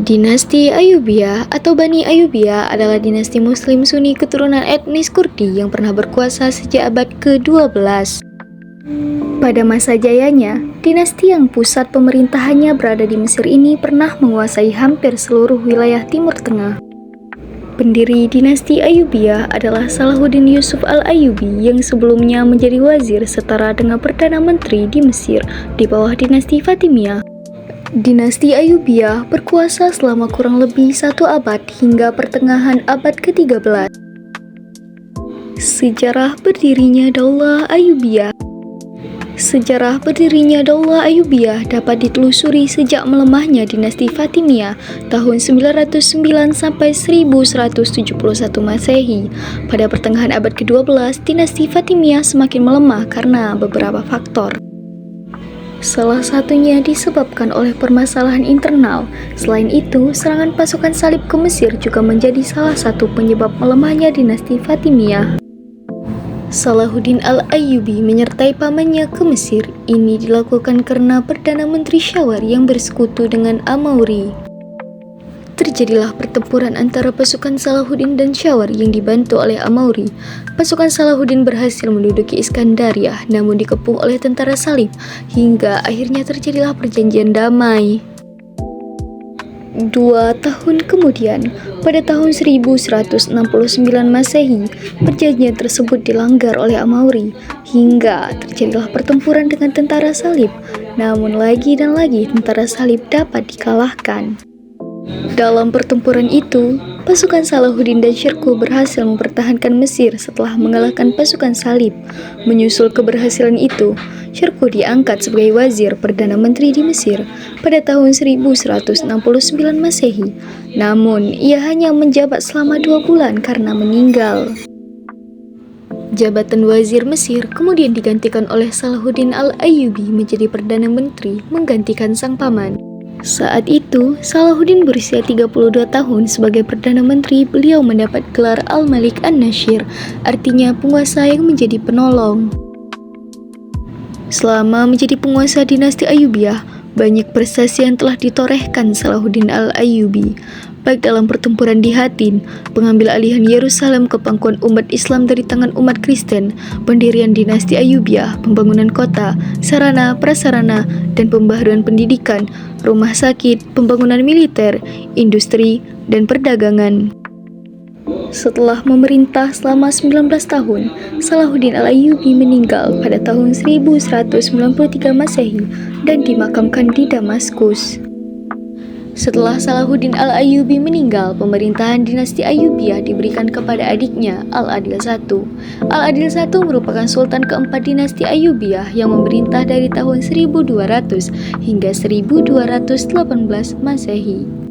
Dinasti Ayyubiyah atau Bani Ayyubiyah adalah dinasti Muslim Sunni keturunan etnis Kurdi yang pernah berkuasa sejak abad ke-12. Pada masa jayanya, dinasti yang pusat pemerintahannya berada di Mesir ini pernah menguasai hampir seluruh wilayah Timur Tengah. Pendiri dinasti Ayyubiyah adalah Salahuddin Yusuf al-Ayyubi yang sebelumnya menjadi wazir setara dengan Perdana Menteri di Mesir di bawah dinasti Fatimiyah. Dinasti Ayyubiyah berkuasa selama kurang lebih 1 abad hingga pertengahan abad ke-13. Sejarah berdirinya Daulah Ayyubiyah. Sejarah berdirinya Daulah Ayyubiyah dapat ditelusuri sejak melemahnya dinasti Fatimiyah tahun 909 sampai 1171 Masehi. Pada pertengahan abad ke-12, dinasti Fatimiyah semakin melemah karena beberapa faktor. Salah satunya disebabkan oleh permasalahan internal. Selain itu, serangan pasukan salib ke Mesir juga menjadi salah satu penyebab melemahnya dinasti Fatimiyah. Salahuddin al-Ayyubi menyertai pamannya ke Mesir. Ini dilakukan karena Perdana Menteri Syawar yang bersekutu dengan Amauri. Terjadilah pertempuran antara pasukan Salahuddin dan Syawar yang dibantu oleh Amauri. Pasukan Salahuddin berhasil menduduki Iskandaria, namun dikepung oleh tentara salib, hingga akhirnya terjadilah perjanjian damai. 2 tahun kemudian, pada tahun 1169 Masehi, perjanjian tersebut dilanggar oleh Amauri, hingga terjadilah pertempuran dengan tentara salib. Namun lagi dan lagi tentara salib dapat dikalahkan. Dalam pertempuran itu, pasukan Salahuddin dan Syirkuh berhasil mempertahankan Mesir setelah mengalahkan pasukan salib. Menyusul keberhasilan itu, Syirkuh diangkat sebagai wazir Perdana Menteri di Mesir pada tahun 1169 Masehi. Namun, ia hanya menjabat selama 2 bulan karena meninggal. Jabatan wazir Mesir kemudian digantikan oleh Salahuddin al-Ayyubi menjadi Perdana Menteri menggantikan sang paman. Saat itu, Salahuddin berusia 32 tahun sebagai Perdana Menteri. Beliau mendapat gelar Al-Malik An-Nashir, artinya penguasa yang menjadi penolong. Selama menjadi penguasa dinasti Ayyubiyah, banyak prestasi yang telah ditorehkan Salahuddin al-Ayyubi, baik dalam pertempuran di Hattin, pengambil alihan Yerusalem ke pangkuan umat Islam dari tangan umat Kristen, pendirian dinasti Ayyubiyah, pembangunan kota, sarana, prasarana, dan pembaharuan pendidikan, rumah sakit, pembangunan militer, industri, dan perdagangan. Setelah memerintah selama 19 tahun, Salahuddin al-Ayyubi meninggal pada tahun 1193 Masehi dan dimakamkan di Damaskus. Setelah Salahuddin al-Ayyubi meninggal, pemerintahan dinasti Ayyubiyah diberikan kepada adiknya, Al-Adil I. Al-Adil I merupakan sultan keempat dinasti Ayyubiyah yang memerintah dari tahun 1200 hingga 1218 Masehi.